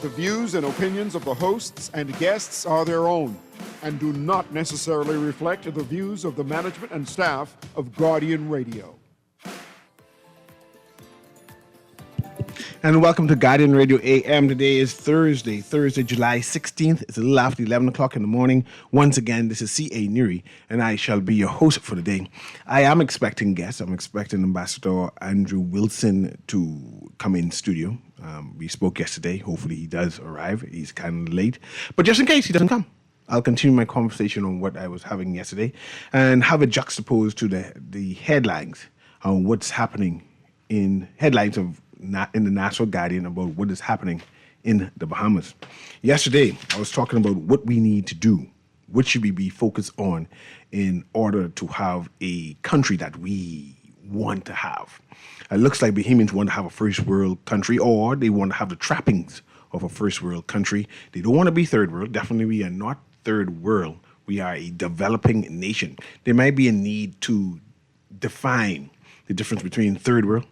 The views and opinions of the hosts and guests are their own and do not necessarily reflect the views of the management and staff of Guardian Radio. And welcome to Guardian Radio AM. Today is Thursday, July 16th. It's a little after 11 o'clock in the morning. Once again, this is C.A. Newry, and I shall be your host for the day. I am expecting guests. I'm expecting Ambassador Andrew Wilson to come in studio. We spoke yesterday. Hopefully he does arrive. He's kind of late. But just in case he doesn't come, I'll continue my conversation on what I was having yesterday and have it juxtaposed to the headlines on what's happening in headlines of in the National Guardian about what is happening in the Bahamas. Yesterday, I was talking about what we need to do. What should we be focused on in order to have a country that we want to have? It looks like Bahamians want to have a first world country, or they want to have the trappings of a first world country. They don't want to be third world. Definitely we are not third world. We are a developing nation. There might be a need to define the difference between third world,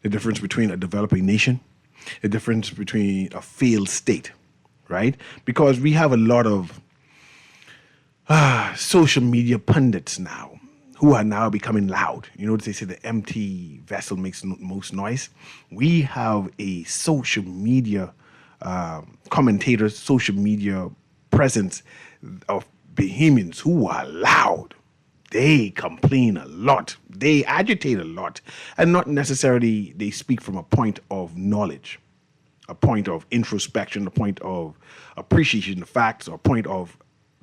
the difference between a developing nation, the difference between a failed state, right? Because we have a lot of social media pundits now who are now becoming loud. You know what they say, the empty vessel makes most noise? We have a social media commentators, social media presence of Bahamians who are loud. They complain a lot. They agitate a lot. And not necessarily they speak from a point of knowledge, a point of introspection, a point of appreciation of facts, or a point of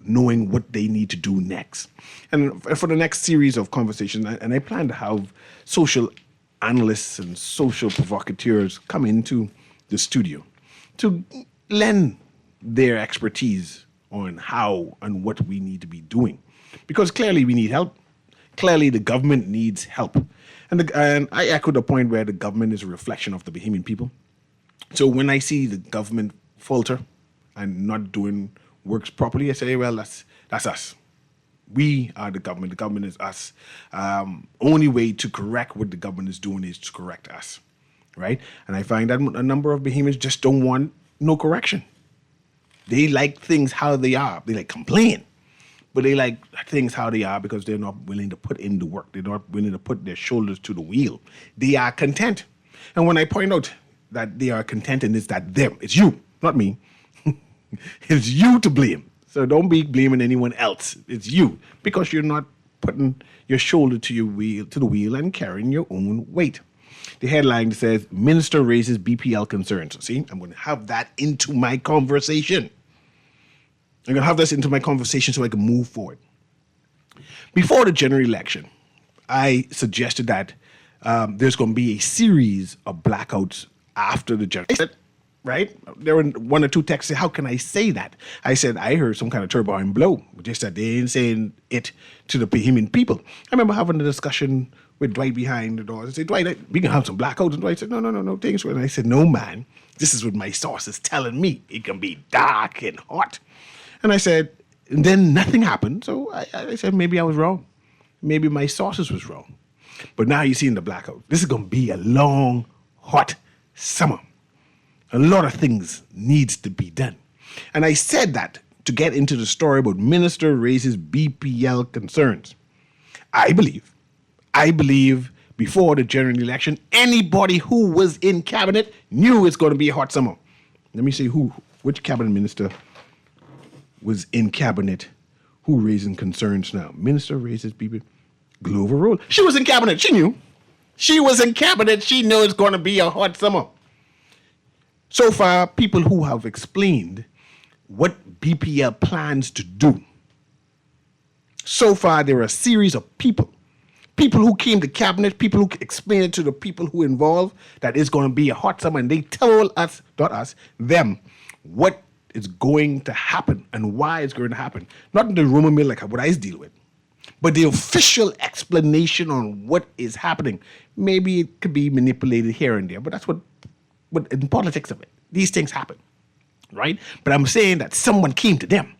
knowing what they need to do next. And for the next series of conversations, and I plan to have social analysts and social provocateurs come into the studio to lend their expertise on how and what we need to be doing. Because clearly we need help. Clearly the government needs help. And I echo the point where the government is a reflection of the Bahamian people. So when I see the government falter and not doing works properly, I say, well, that's us. We are the government. The government is us. Only way to correct what the government is doing is to correct us, right? And I find that a number of Bahamians just don't want no correction. They like things how they are. They like complain. But they like things how they are because they're not willing to put in the work. They're not willing to put their shoulders to the wheel. They are content. And when I point out that they are content, and it's that them, it's you, not me. It's you to blame. So don't be blaming anyone else. It's you, because you're not putting your shoulder to the wheel and carrying your own weight. The headline says, Minister raises BPL concerns. See, I'm going to have that into my conversation. I'm going to have this into my conversation so I can move forward. Before the general election, I suggested that there's going to be a series of blackouts after the general election, right? There were one or two texts say, how can I say that? I said, I heard some kind of turbine blow. Just that they ain't saying it to the Bahamian people. I remember having a discussion with Dwight behind the doors. I said, Dwight, we can have some blackouts. And Dwight said, no, things. And I said, no, man, this is what my source is telling me. It can be dark and hot. And I said, and then nothing happened. So I said, maybe I was wrong. Maybe my sources was wrong. But now you're seeing the blackout. This is going to be a long, hot summer. A lot of things needs to be done. And I said that to get into the story about minister raises BPL concerns. I believe before the general election, anybody who was in cabinet knew it's going to be a hot summer. Let me see which cabinet minister was in cabinet who raising concerns now. Minister raises BPL. Glover Roll. She was in cabinet. She knew. She was in cabinet. She knew it's going to be a hot summer. So far, people who have explained what BPL plans to do. So far, there are a series of people who came to cabinet, people who explained it to the people who involved that it's going to be a hot summer, and they told us, not us, them, what is going to happen and why it's going to happen. Not in the rumor mill like what I deal with, but the official explanation on what is happening. Maybe it could be manipulated here and there, but that's what in politics of it, these things happen, right? But I'm saying that someone came to them.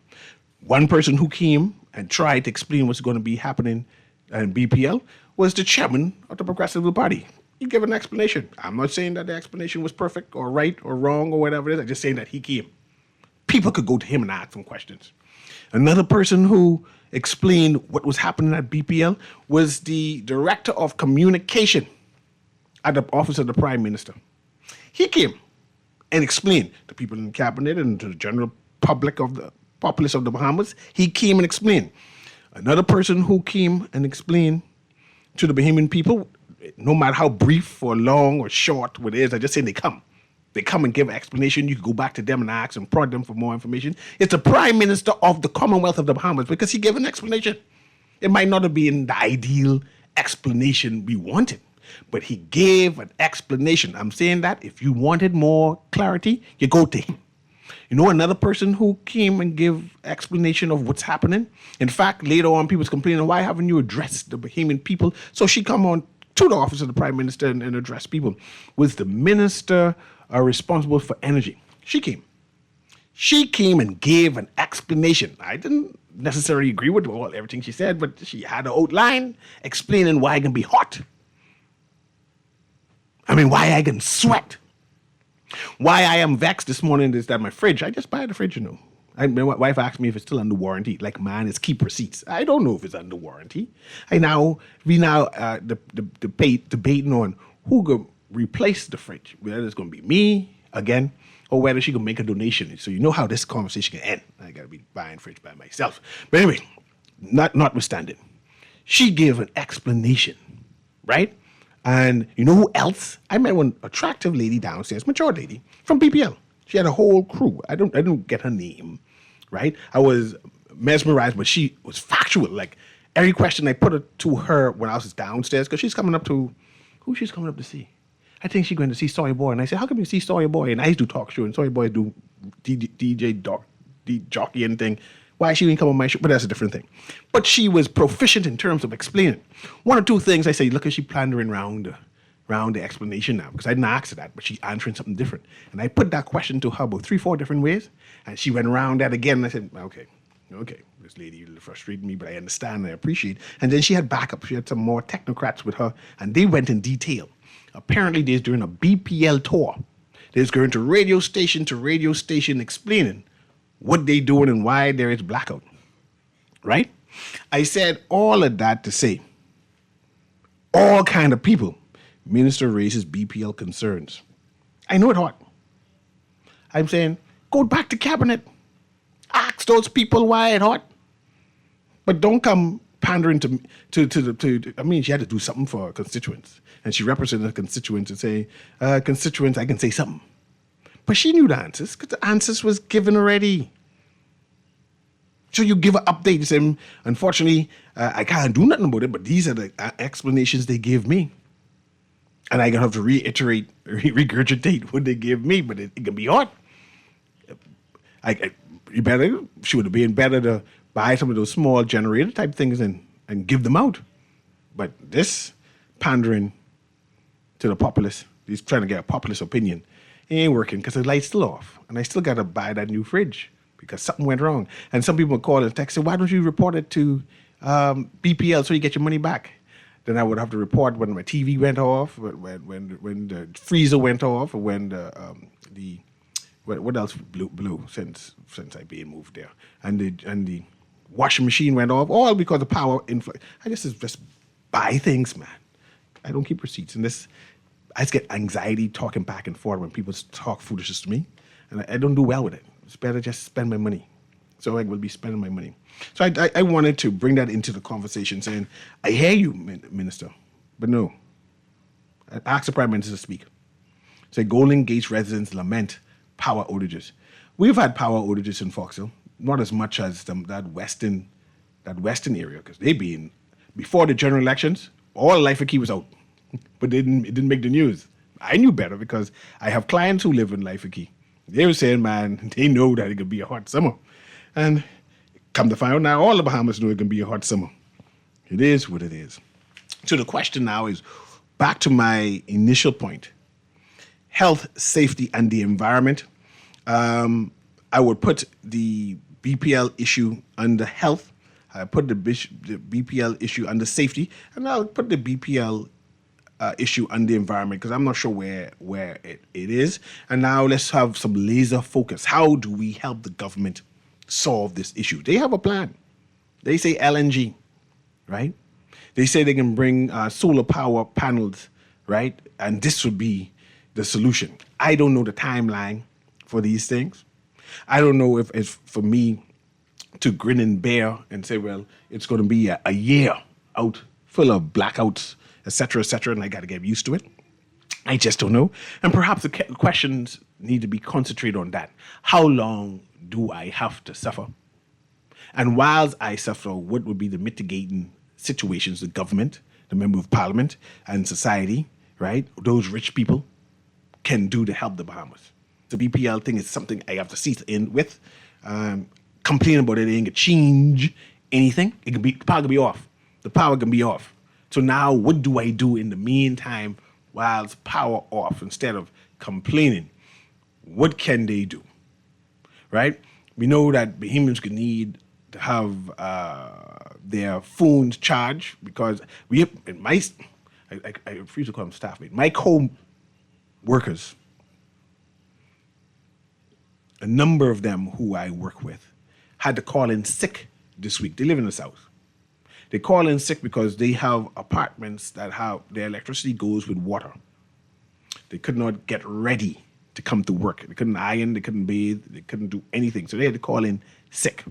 One person who came and tried to explain what's going to be happening in BPL was the chairman of the Progressive Party, He gave an explanation. I'm not saying that the explanation was perfect or right or wrong or whatever it is. I'm just saying that he came. People could go to him and ask him questions. Another person who explained what was happening at BPL was the director of communication at the office of the Prime Minister. He came and explained to people in the cabinet and to the general public of the populace of the Bahamas. He came and explained. Another person who came and explained to the Bahamian people, no matter how brief or long or short what it is, I just say they come. They come and give an explanation. You can go back to them and ask and prod them for more information. It's the Prime Minister of the Commonwealth of the Bahamas because he gave an explanation. It might not have been the ideal explanation we wanted, but he gave an explanation. I'm saying that if you wanted more clarity, you go to him. You know, another person who came and gave explanation of what's happening. In fact, later on, people was complaining, why haven't you addressed the Bahamian people? So she come on to the office of the Prime Minister and address people. Was the minister responsible for energy? She came. She came and gave an explanation. I didn't necessarily agree with everything she said, but she had an outline explaining why I can be hot. I mean, why I can sweat. Why I am vexed this morning is that my fridge, I just buy the fridge, you know. My wife asked me if it's still under warranty. Like, man, it's keep receipts. I don't know if it's under warranty. We now debating on who go replace the fridge. Whether it's going to be me again or whether she can make a donation. So you know how this conversation can end. I got to be buying fridge by myself. But anyway, notwithstanding, she gave an explanation, right? And you know who else? I met one attractive lady downstairs, mature lady from BPL. She had a whole crew. I didn't get her name, right? I was mesmerized, but she was factual. Like every question I put it to her when I was downstairs, because she's coming up to, who she's coming up to see? I think she's going to see Sawyer Boy. And I said, how come you see Sawyer Boy? And I used to talk show, and Sawyer Boy do DJ jockey and thing. Why she didn't come on my show? But that's a different thing. But she was proficient in terms of explaining. One or two things I say, look, she pandering around the explanation now, because I didn't ask her that, but she's answering something different. And I put that question to her about 3-4 different ways, and she went around that again, and I said, okay, this lady frustrated me, but I understand and I appreciate. And then she had backup. She had some more technocrats with her, and they went in detail. Apparently, they're doing a BPL tour. They're going to radio station explaining what they doing and why there is blackout, right? I said all of that to say, all kind of people, minister raises BPL concerns. I know it hot. I'm saying, go back to cabinet. Ask those people why it hot. But don't come pandering to I mean, she had to do something for her constituents. And she represented her constituents and say, constituents, I can say something. But she knew the answers, because the answers was given already. So you give an update to say, unfortunately, I can't do nothing about it, but these are the explanations they gave me. And I have to regurgitate what they gave me, but it can be hard. She would have been better to buy some of those small generator type things and give them out. But this pandering to the populace, he's trying to get a populist opinion, it ain't working because the light's still off. And I still got to buy that new fridge because something went wrong. And some people call and text, say, why don't you report it to BPL so you get your money back? Then I would have to report when my TV went off, when the freezer went off, or when the what else blew since I been moved there, and the washing machine went off, all because of power influx. I just buy things, man. I don't keep receipts, and I just get anxiety talking back and forth when people talk foolishness to me, and I don't do well with it. It's better just spend my money. So I will be spending my money. So I wanted to bring that into the conversation, saying, I hear you, Minister, but no. I ask the Prime Minister to speak. Say, Golden Gate residents lament power outages. We've had power outages in Foxhill, not as much as that western area, because they been, before the general elections, all Life Key was out, but it didn't make the news. I knew better because I have clients who live in Life Key. They were saying, man, they know that it could be a hot summer. And come to find out now, all the Bahamas know it can be a hot summer. It is what it is. So the question now is, back to my initial point, health, safety, and the environment. I would put the BPL issue under health. I put the BPL issue under safety, and I'll put the BPL issue on the environment because I'm not sure where it is. And now let's have some laser focus. How do we help the government solve this issue? They have a plan. They say LNG, right? They say they can bring solar power panels, right? And this would be the solution. I don't know the timeline for these things. I don't know if it's for me to grin and bear and say, well, it's going to be a year out full of blackouts, et cetera, and I got to get used to it. I just don't know. And perhaps the questions need to be concentrated on that. How long do I have to suffer? And whilst I suffer, what would be the mitigating situations the government, the member of parliament, and society, right, those rich people can do to help the Bahamas? The BPL thing is something I have to cease in with. Complaining about it ain't gonna change anything. The power can be off. The power can be off. So now what do I do in the meantime whilst power off instead of complaining? What can they do? Right? We know that Bahamians can need to have their phones charged because I refuse to call them staff mates. My co-workers, a number of them who I work with, had to call in sick this week. They live in the South. They call in sick because they have apartments that have their electricity goes with water. They could not get ready to come to work. They couldn't iron, they couldn't bathe, they couldn't do anything. So they had to call in sick.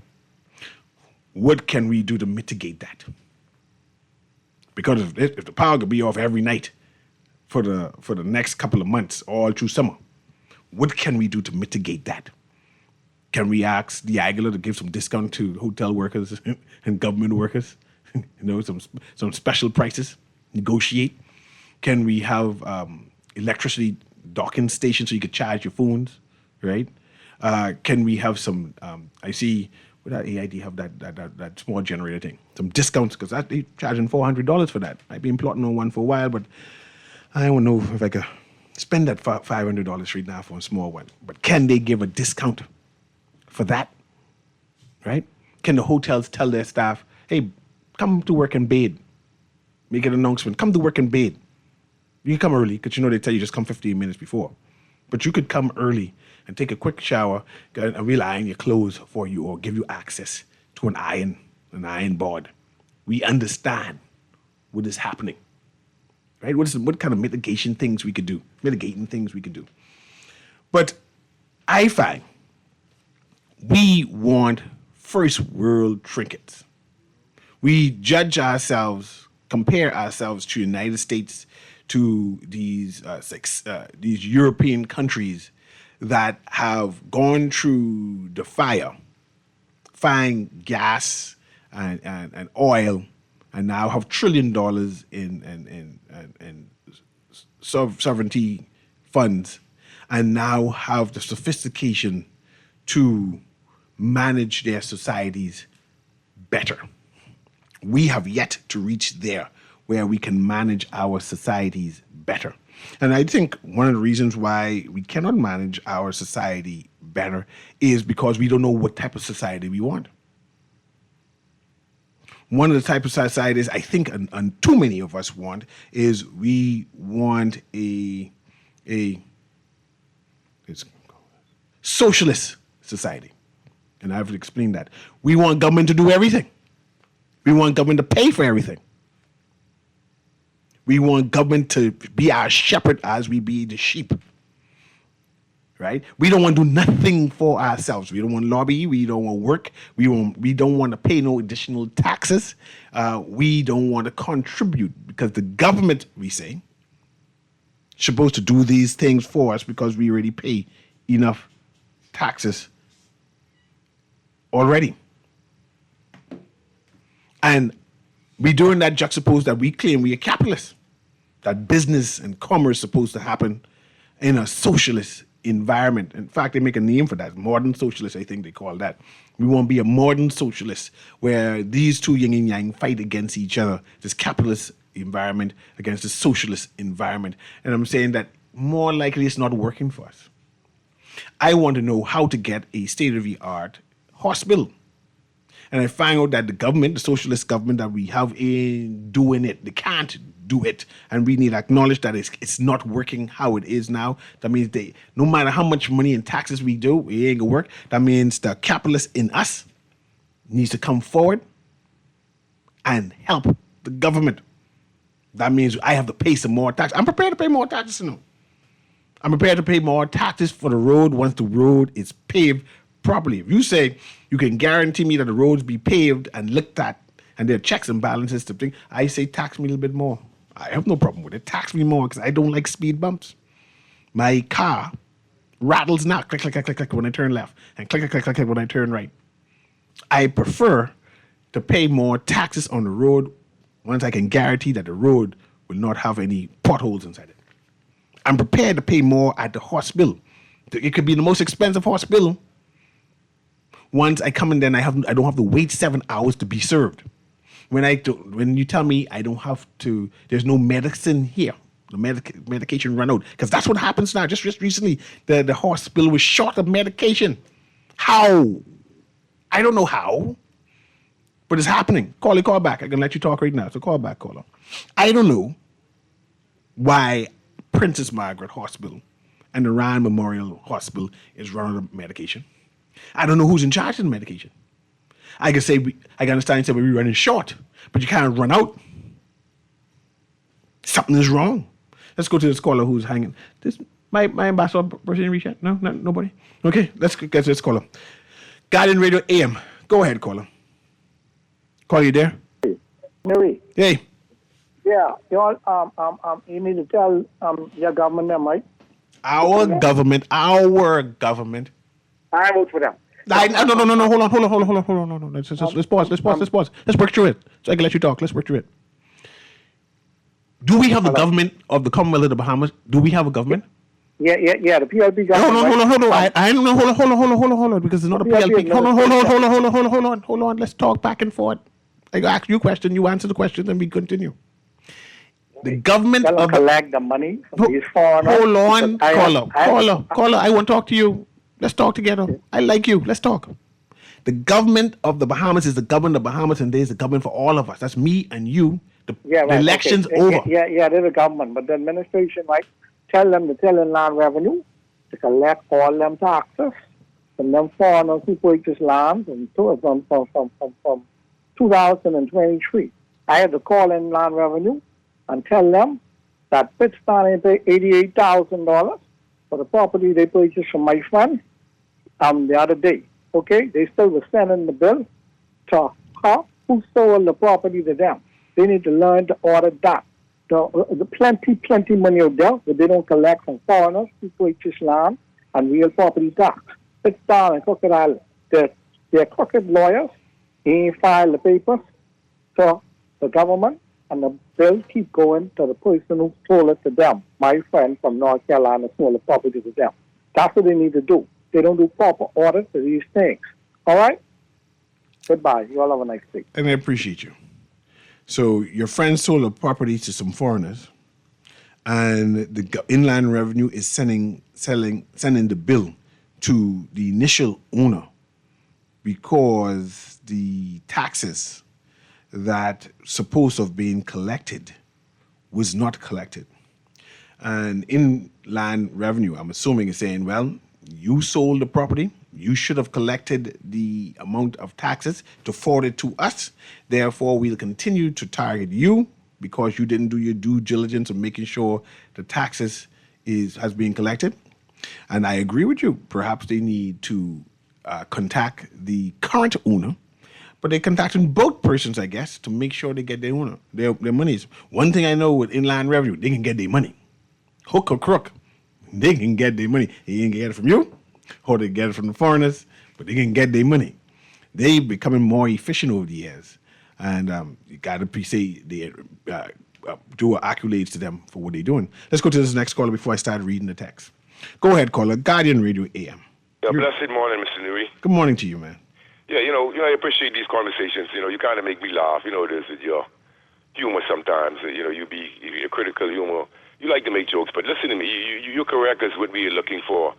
What can we do to mitigate that? Because if the power could be off every night for the next couple of months, all through summer, what can we do to mitigate that? Can we ask the Aguilar to give some discount to hotel workers and government workers? Some special prices, negotiate. Can we have electricity docking stations so you could charge your phones, right? Can we have some, I see, with that AID have that small generator thing, some discounts, because they're charging $400 for that. I've been plotting on one for a while, but I don't know if I could spend that $500 right now for a small one. But can they give a discount for that, right? Can the hotels tell their staff, hey, come to work and bathe. Make an announcement, come to work and bathe. You can come early, because they tell you just come 15 minutes before. But you could come early and take a quick shower, and we'll iron your clothes for you or give you access to an iron board. We understand what is happening, right? What kind of mitigating things we could do. But I find we want first world trinkets. We judge ourselves, compare ourselves to the United States, to these European countries that have gone through the fire, find gas and oil, and now have $1 trillion in sovereignty funds, and now have the sophistication to manage their societies better. We have yet to reach there where we can manage our societies better. And I think one of the reasons why we cannot manage our society better is because we don't know what type of society we want. One of the type of societies I think and too many of us want is we want a socialist society. And I've explained that. We want government to do everything. We want government to pay for everything. We want government to be our shepherd as we be the sheep. Right? We don't want to do nothing for ourselves. We don't want to lobby. We don't want to work. We don't want to pay no additional taxes. We don't want to contribute because the government, we say, is supposed to do these things for us because we already pay enough taxes already. And we doing that juxtaposed that we claim we are capitalists, that business and commerce is supposed to happen in a socialist environment. In fact, they make a name for that, modern socialist, I think they call that. We want to be a modern socialist where these two yin and yang fight against each other, this capitalist environment against the socialist environment. And I'm saying that more likely it's not working for us. I want to know how to get a state-of-the-art hospital. and I find out that the government, the socialist government that we have in doing it, they can't do it, and we need to acknowledge that it's not working how it is now. That means no matter how much money and taxes we do, it ain't gonna work. That means the capitalist in us needs to come forward and help the government. That means I have to pay some more tax. I'm prepared to pay more taxes now. I'm prepared to pay more taxes for the road once the road is paved properly. If you say you can guarantee me that the roads be paved and looked at and there are checks and balances to thing, I say tax me a little bit more. I have no problem with it. Tax me more because I don't like speed bumps. My car rattles now, click, click, click, click, click when I turn left, and click, click, click, click when I turn right. I prefer to pay more taxes on the road once I can guarantee that the road will not have any potholes inside it. I'm prepared to pay more at the hospital. It could be the most expensive hospital. Once I come in there and I don't have to wait 7 hours to be served. When you tell me I don't have to, there's no medicine here. The medication run out. Because that's what happens now. Just recently, the hospital was short of medication. How? I don't know how. But it's happening. Call back. I can let you talk right now. So call back, caller. I don't know why Princess Margaret Hospital and the Ryan Memorial Hospital is running out of medication. I don't know who's in charge of the medication. I can understand you say we're running short, but you can't run out. Something is wrong. Let's go to this caller who's hanging. My ambassador person reach yet? No, nobody. Okay, let's get to this caller. Guardian Radio AM. Go ahead, caller. Call you there? Newry. Hey. Yeah, you need to tell your government them, right? Our government. I vote for them. No. Hold on. Let's pause. Let's work through it. So I can let you talk. Let's work through it. Do we have a government of the Commonwealth of the Bahamas? Do we have a government? Yeah. The PLP government. Hold on. I don't know. Hold on. Because it's not a PLP. Hold on. Let's talk back and forth. I ask you a question. You answer the question, then we continue. The government of collect the money from these foreigners. Hold on, caller. I want to talk to you. Let's talk together. I like you. Let's talk. The government of the Bahamas is the government of the Bahamas, and there's a government for all of us. That's me and you. The election's over. Yeah, there's a government, but the administration, right? Tell them to tell Inland Revenue to collect all them taxes from them foreigners who purchase land from 2023. I had to call Inland Revenue and tell them that Pittston pay $88,000 for the property they purchased from my friend the other day. Okay, they still were sending the bill to her who sold the property to them. They need to learn to order that. The plenty money out there that they don't collect from foreigners who purchase land and real property tax. Pittston and Crooked Island, they're crooked lawyers. They ain't filed the papers to the government, and the bills keep going to the person who sold it to them. My friend from North Carolina sold the property to them. That's what they need to do. They don't do proper audit for these things. All right? Goodbye. You all have a nice day. And I appreciate you. So your friend sold a property to some foreigners, and the Inland Revenue is sending the bill to the initial owner because the taxes that supposed to have been collected was not collected. And Inland Revenue, I'm assuming, is saying, well, you sold the property. You should have collected the amount of taxes to forward it to us. Therefore, we'll continue to target you because you didn't do your due diligence of making sure the taxes has been collected. And I agree with you. Perhaps they need to contact the current owner, but they're contacting both persons, I guess, to make sure they get their owner, their monies. One thing I know with Inland Revenue, they can get their money. Hook or crook, they can get their money. They can get it from you, or they get it from the foreigners, but they can get their money. They becoming more efficient over the years, and you got to say they do accolades to them for what they're doing. Let's go to this next caller before I start reading the text. Go ahead, caller. Guardian Radio AM. Yeah, blessed morning, Mr. Newry. Good morning to you, man. Yeah, I appreciate these conversations. You kind of make me laugh. It is with your humor sometimes. You're critical humor. You like to make jokes, but listen to me. You're correct as what we are looking for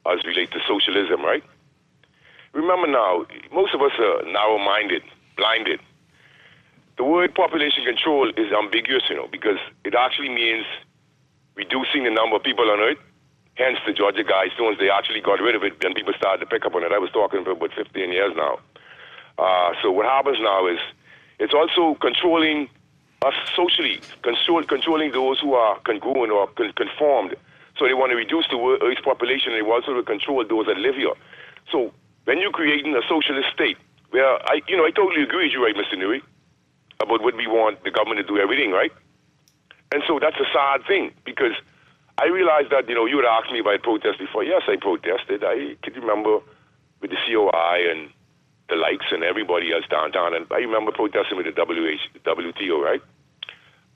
as relate to socialism, right? remember now, most of us are narrow-minded, blinded. The word population control is ambiguous, because it actually means reducing the number of people on Earth. Hence, the Georgia Guidestones, they actually got rid of it, and people started to pick up on it. I was talking for about 15 years now. So what happens now is it's also controlling us socially, controlling those who are congruent or conformed. So they want to reduce the Earth's population, and they also want to control those that live here. So when you're creating a socialist state, where I totally agree with you, right, Mr. Newry, about what we want the government to do everything, right? And so that's a sad thing, because I realized that, you would ask me if I protested before. Yes, I protested. I can remember with the COI and the likes and everybody else downtown, and I remember protesting with the WTO, right?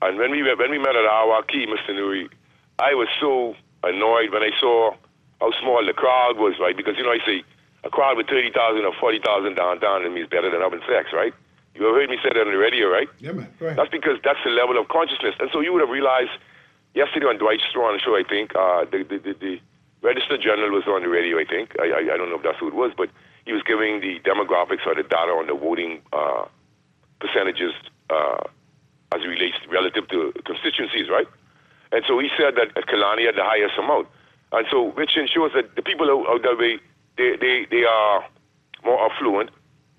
And when we met at our key, Mr. Newry, I was so annoyed when I saw how small the crowd was, right? Because, I say a crowd with 30,000 or 40,000 downtown, it means better than having sex, right? You have heard me say that on the radio, right? Yeah, man. Go ahead. That's because that's the level of consciousness. And so you would have realized yesterday on Dwight Strawn's show, I think, the Register General was on the radio, I think. I don't know if that's who it was, but he was giving the demographics or the data on the voting percentages as it relates relative to constituencies, right? And so he said that Kalani had the highest amount. And so, which ensures that the people out that way, they are more affluent.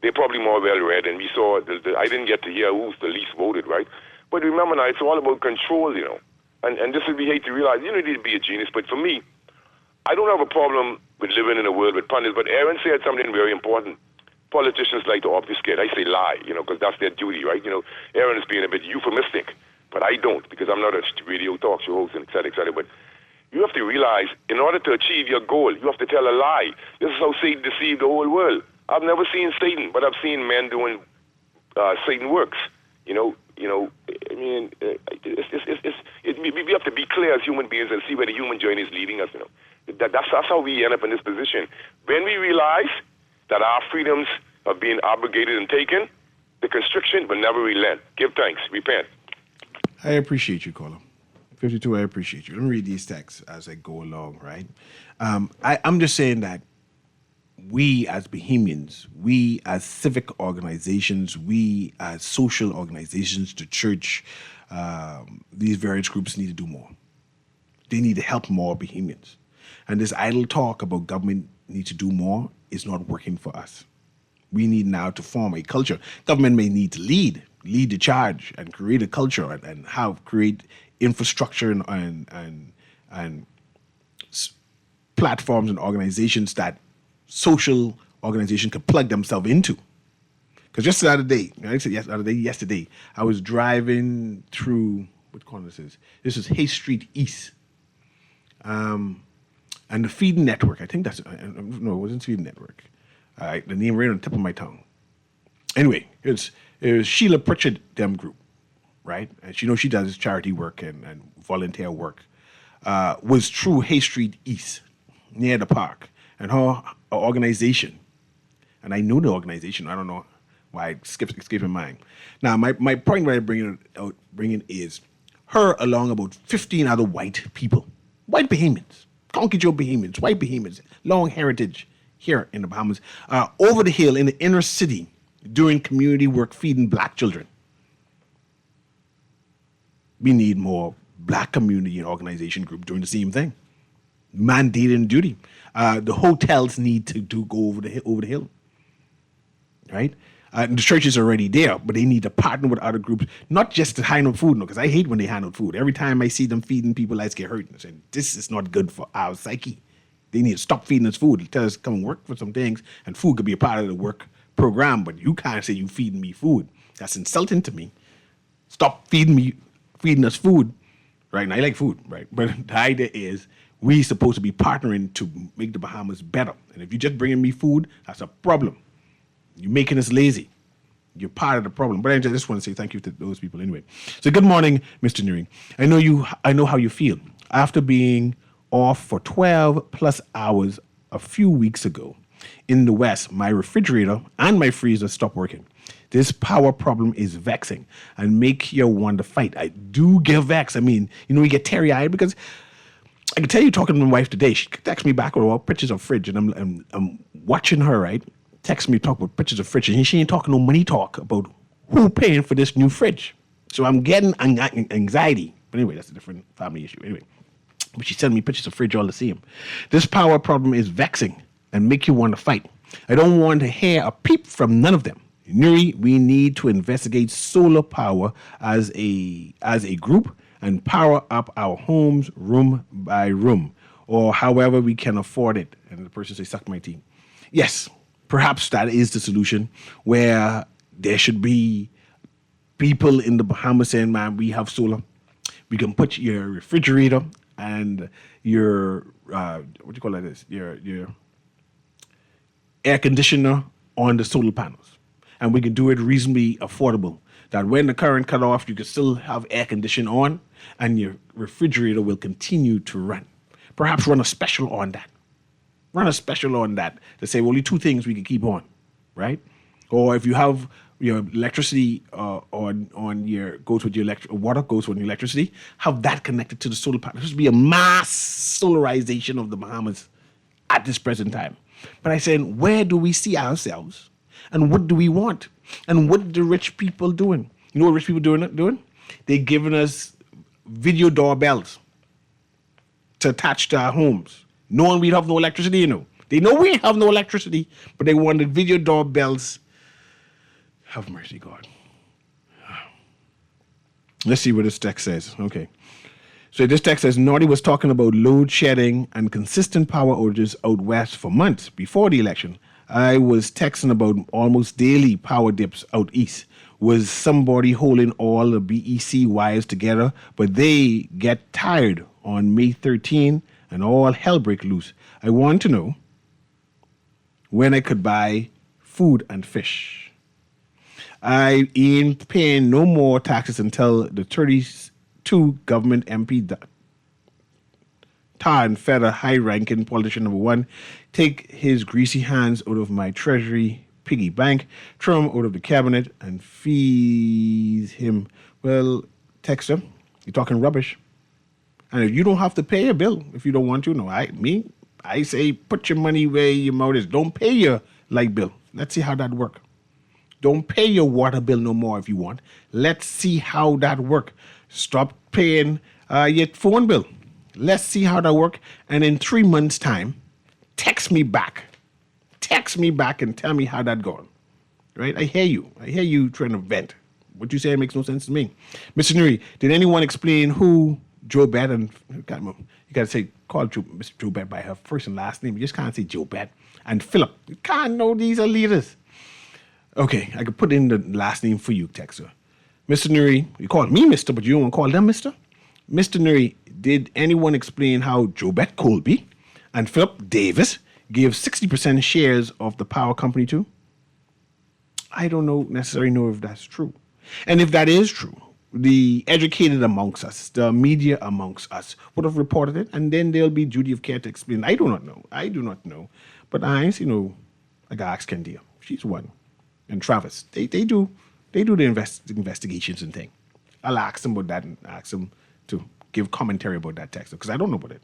They're probably more well-read. And we saw, I didn't get to hear who's the least voted, right? But remember now, it's all about control, And this is, we hate to realize, you don't need to be a genius. But for me, I don't have a problem with living in a world with pundits. But Aaron said something very important. Politicians like to obfuscate. I say lie, because that's their duty, right? Aaron is being a bit euphemistic. But I don't, because I'm not a radio talk show host, and et cetera, et cetera. But you have to realize, in order to achieve your goal, you have to tell a lie. This is how Satan deceived the whole world. I've never seen Satan, but I've seen men doing Satan works. We have to be clear as human beings and see where the human journey is leading us. That's how we end up in this position. When we realize that our freedoms are being abrogated and taken, the constriction will never relent. Give thanks. Repent. I appreciate you, caller. 52, I appreciate you. Let me read these texts as I go along, right? I'm just saying that we as Bohemians, we as civic organizations, we as social organizations, the church, these various groups need to do more. They need to help more Bohemians. And this idle talk about government need to do more is not working for us. We need now to form a culture. Government may need to lead the charge and create a culture and create infrastructure and platforms and organizations that social organization could plug themselves into. Because just the other day, yesterday, I was driving through, what corner this is? This is Hay Street East. And the Feeding Network, I think no, it wasn't Feeding Network. The name right on the tip of my tongue. Anyway, it was Sheila Pritchard, them group, right? And she does charity work and volunteer work. Was through Hay Street East, near the park. And her organization, and I know the organization, I don't know why it escaped my mind. Now, my point that I bring in is her along about 15 other white people, white Bahamians, Conky Joe Bahamians, white Bahamians, long heritage here in the Bahamas, over the hill in the inner city doing community work feeding black children. We need more black community and organization group doing the same thing. Mandated and duty. The hotels need to go over the hill, right? The churches are already there, but they need to partner with other groups, not just to hand out food, because I hate when they hand out food. Every time I see them feeding people, I get hurt and say, this is not good for our psyche. They need to stop feeding us food. Tell us come work for some things, and food could be a part of the work program, but you can't say you feeding me food. That's insulting to me. Stop feeding us food, right? And I like food, right? But the idea is we supposed to be partnering to make the Bahamas better. And if you're just bringing me food, that's a problem. You're making us lazy. You're part of the problem. But I just want to say thank you to those people anyway. So good morning, Mr. Newry. I know how you feel. After being off for 12 plus hours a few weeks ago in the West, my refrigerator and my freezer stopped working. This power problem is vexing and make you want to fight. I do get vexed. I mean, you get teary-eyed because I can tell you talking to my wife today, she texted me back with all pictures of fridge and I'm watching her, right? text me, talk about pictures of fridge, and she ain't talking no money talk about who paying for this new fridge. So I'm getting anxiety. But anyway, that's a different family issue. Anyway, but she sent me pictures of fridge all the same. This power problem is vexing and make you want to fight. I don't want to hear a peep from none of them. In Newry, we need to investigate solar power as a group and power up our homes room by room, or however we can afford it. And the person says, suck my teeth. Yes, perhaps that is the solution, where there should be people in the Bahamas saying, man, we have solar. We can put your refrigerator and your, what do you call that? Your air conditioner on the solar panels. And we can do it reasonably affordable. That when the current cut off, you can still have air conditioning on and your refrigerator will continue to run. Perhaps run a special on that. Run a special on that to say, well, only two things we can keep on, right? Or if you have your electricity on your, goes with your water goes with your electricity, have that connected to the solar panel. There should be a mass solarization of the Bahamas at this present time. But I said, where do we see ourselves? And what do we want? And what the rich people doing? You know what rich people doing? They're giving us video doorbells to attach to our homes, knowing we have no electricity, you know. They know we have no electricity, but they wanted video doorbells. Have mercy, God. Let's see what this text says. Okay. So this text says, Naughty was talking about load shedding and consistent power outages out west for months before the election. I was texting about almost daily power dips out east. Was somebody holding all the BEC wires together, but they get tired on May 13 and all hell break loose. I want to know when I could buy food and fish. I ain't paying no more taxes until the 32 government MP tar and feather high-ranking politician number one take his greasy hands out of my treasury piggy bank, throw him out of the cabinet, and feed him. Well, Texter, you're talking rubbish. And if you don't have to pay a bill, if you don't want to, no, I say put your money where your mouth is. Don't pay your light bill. Let's see how that work. Don't pay your water bill no more if you want. Let's see how that work. Stop paying your phone bill. Let's see how that work. And in 3 months' time, text me back. Text me back and tell me how that going. Right? I hear you. I hear you trying to vent. What you say makes no sense to me. Mr. Newry, did anyone explain who Joe Bet and you got to say call Mr. Joe Bet by her first and last name. You just can't say Joe Bet and Philip. You can't know these are leaders. Okay, I could put in the last name for you, Texter. Mr. Newry, you call me Mr., but you don't want to call them Mr. Mr. Newry, did anyone explain how Jobette Colby and Philip Davis gave 60% shares of the power company to? I don't necessarily know if that's true. And if that is true, the educated amongst us, the media amongst us would have reported it, and then there'll be duty of care to explain. I do not know. But I ain't I got ask Kendia. She's one. And Travis, they do the investigations and thing. I'll ask them about that and ask them to give commentary about that text because I don't know about it,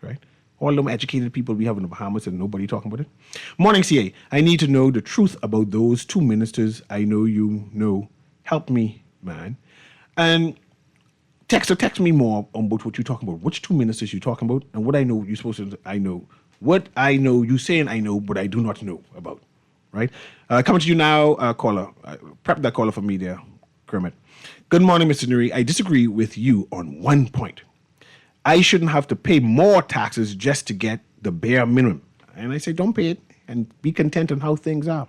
right? All them educated people we have in the Bahamas and nobody talking about it. Morning, CA. I need to know the truth about those two ministers. I know you know. Help me, man. And text me more about what you're talking about. Which two ministers you're talking about and what I know you're supposed to I know. What I know you saying I know, but I do not know about. Right? Coming to you now, caller. Prep that caller for me there, Kermit. Good morning, Mr. Newry. I disagree with you on one point. I shouldn't have to pay more taxes just to get the bare minimum. And I say, don't pay it and be content on how things are.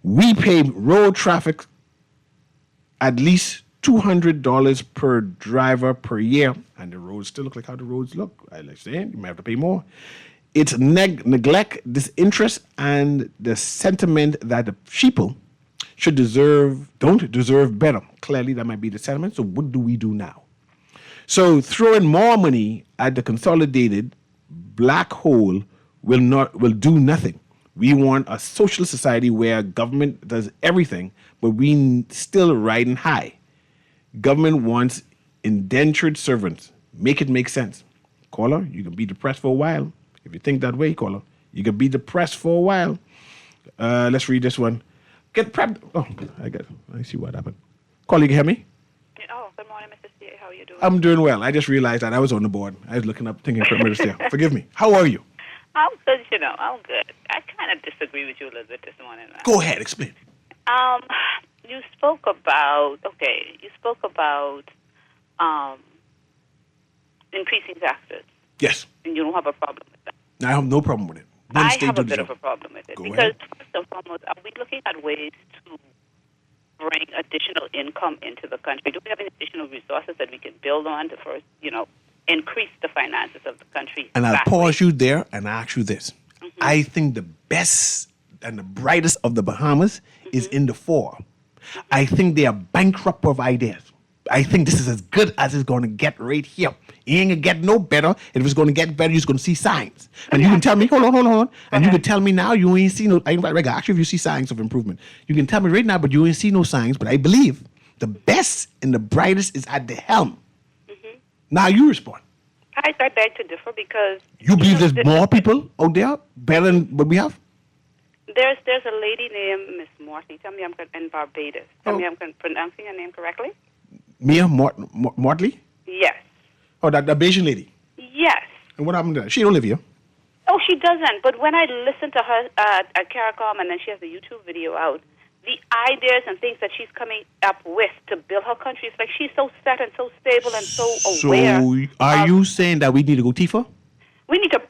We pay road traffic at least $200 per driver per year, and the roads still look like how the roads look. I like saying you might have to pay more. It's neglect, disinterest, and the sentiment that the people don't deserve better. Clearly, that might be the sentiment. So what do we do now? So throwing more money at the consolidated black hole will do nothing. We want a social society where government does everything, but we still riding high. Government wants indentured servants. Make it make sense. Caller, you can be depressed for a while. If you think that way, caller, you can be depressed for a while. Let's read this one. Get prepped. Oh, I see what happened. Colleague, hear me? Oh, good morning, Mr. C. How are you doing? I'm doing well. I just realized that I was on the board. I was looking up, thinking Prime Minister. Forgive me. How are you? I'm good, I'm good. I kind of disagree with you a little bit this morning. Man. Go ahead, explain. You spoke about, increasing taxes. Yes. And you don't have a problem with that. I have no problem with it. I have a bit of a problem with it. Go because, ahead. first and foremost, are we looking at ways to bring additional income into the country? Do we have any additional resources that we can build on to first, increase the finances of the country? And I'll pause you there and ask you this. Mm-hmm. I think the best and the brightest of the Bahamas is in the four. I think they are bankrupt of ideas. I think this is as good as it's going to get right here. It ain't going to get no better. If it's going to get better, you're just going to see signs. And you can tell me, hold on. And you can tell me now you ain't see no, actually if you see signs of improvement, you can tell me right now, but you ain't see no signs. But I believe the best and the brightest is at the helm. Mm-hmm. Now you respond. I beg to differ because... You believe there's more people out there better than what we have? There's a lady named Miss Morty. Tell me I'm in Barbados. Tell me I'm pronouncing her name correctly? Mia Mortley? Yes. Oh, that Bayesian lady? Yes. And what happened to her? She don't live here. Oh, she doesn't. But when I listen to her at CARICOM, and then she has a YouTube video out, the ideas and things that she's coming up with to build her country, it's like she's so set and so stable and so aware. So are you saying that we need to go Tifa? We could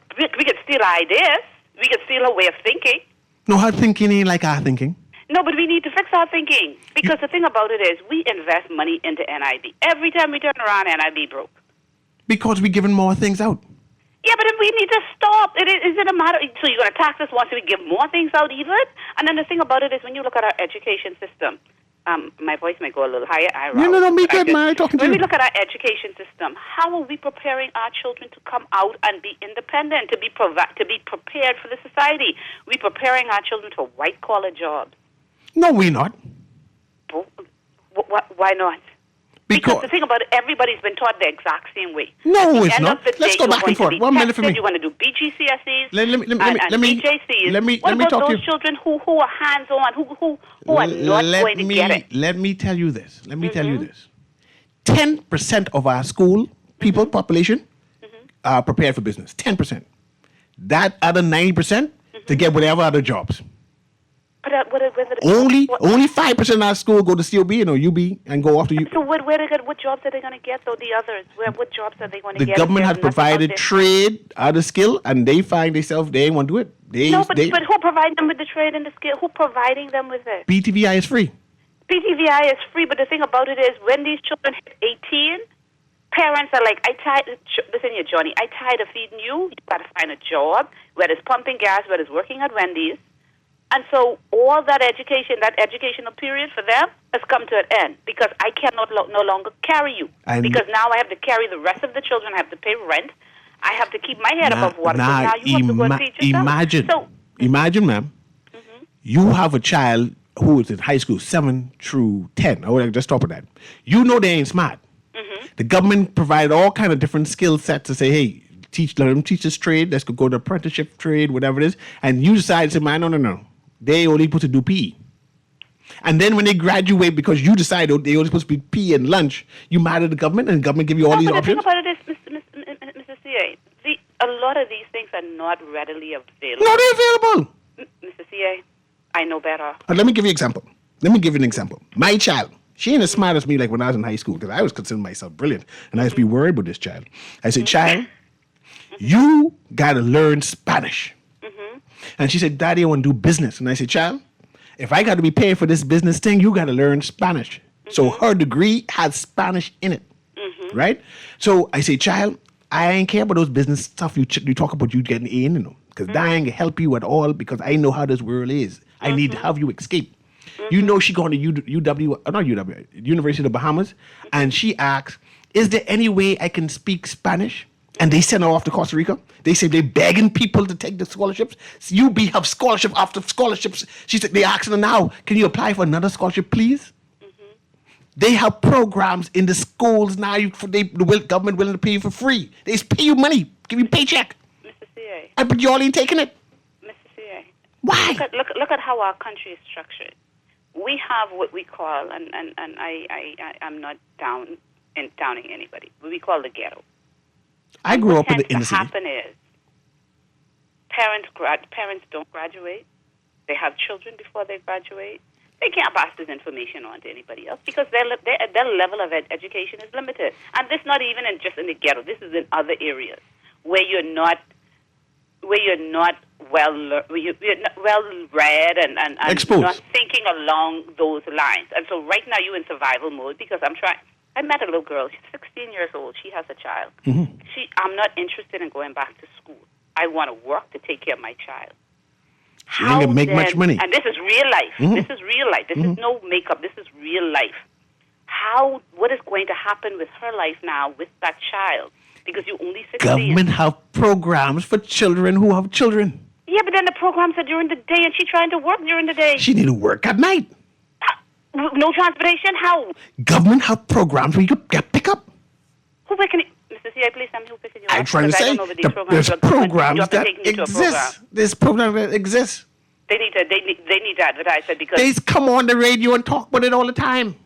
steal her ideas. We could steal her way of thinking. No, her thinking ain't like our thinking. No, but we need to fix our thinking. Because the thing about it is, we invest money into NIB. Every time we turn around, NIB broke. Because we're giving more things out. Yeah, but we need to stop. Is it a matter... So you're going to tax us once we give more things out even? And then the thing about it is, when you look at our education system... my voice may go a little higher. No, me good, man. Talking to you. When we look at our education system, how are we preparing our children to come out and be independent, to be prepared for the society? We're preparing our children for white-collar jobs. No, we're not. Why not? Because the thing about it, everybody's been taught the exact same way. No, it's not. Let's go back and forth. 1 minute for me. You want to do BGCSEs and BJCs. What about those children who are hands-on, who are not going to get it? Let me tell you this. 10% of our school people population are prepared for business. 10%. That other 90% to get whatever other jobs. Only 5% of our school go to COB and UB and go off to you. So what jobs are they going to get though? The others, what jobs are they going to get? The government has provided trade, other skill, and they find themselves they ain't want to do it. But who providing them with the trade and the skill? Who providing them with it? PTVI is free. PTVI is free, but the thing about it is, when these children hit 18, parents are like, listen here, Johnny, I tired of feeding you. You got to find a job, whether it's pumping gas, whether it's working at Wendy's. And so all that educational period for them has come to an end because I cannot no longer carry you. Because now I have to carry the rest of the children. I have to pay rent. I have to keep my head above water. So now you have to go and feed yourself. Imagine, ma'am, you have a child who is in high school, 7 through 10. I would just talk about that. You know they ain't smart. The government provided all kind of different skill sets to say, hey, let them teach this trade. Let's go to apprenticeship trade, whatever it is. And you decide to say, man, no. They only supposed to do PE. And then when they graduate, because you decide they only supposed to be PE and lunch, you mad at the government and the government give you all these options? The thing about it is, Mr. CA, a lot of these things are not readily available. No, they're available. Mr. CA, I know better. Let me give you an example. My child, she ain't as smart as me like when I was in high school because I was considering myself brilliant. And I used to be worried about this child. I said, child, you got to learn Spanish. And she said, Daddy, I want to do business. And I said, child, if I got to be paid for this business thing, you got to learn Spanish. So her degree has Spanish in it, right? So I say, child, I ain't care about those business stuff you talk about you getting in, because that ain't gonna help you at all because I know how this world is. I need to have you escape. You know she going to University of the Bahamas, and she asks, is there any way I can speak Spanish? And they send her off to Costa Rica. They say they're begging people to take the scholarships. So UB have scholarship after scholarships. She said, they asking her now, can you apply for another scholarship, please? They have programs in the schools now. The government willing to pay you for free. They pay you money, give you a paycheck. Mr. CA. But you all ain't taking it. Mr. CA. Why? Look at how our country is structured. We have what we call, and I'm not downing anybody, what we call the ghetto. I grew up in the What city. tends to happen is parents don't graduate. They have children before they graduate. They can't pass this information on to anybody else because their level of education is limited. And this not even just in the ghetto. This is in other areas where you're not well read and Exposed. not thinking along those lines. And so right now you're in survival mode because I met a little girl. She's 16 years old. She has a child. Mm-hmm. I'm not interested in going back to school. I want to work to take care of my child. She ain't gonna make much money. And this is real life. Mm-hmm. This is real life. This is no makeup. This is real life. What is going to happen with her life now with that child? Because you're only 16. Government have programs for children who have children. Yeah, but then the programs are during the day, and she's trying to work during the day. She need to work at night. No transportation? How? Government have programs where you get pick up. Who picking it? Mr. C.I., please tell me who picking you up. I'm trying to Because I say don't know that these there's programs you that take me to a program. exist. There's programs that exist. They need to advertise it because They come on the radio and talk about it all the time.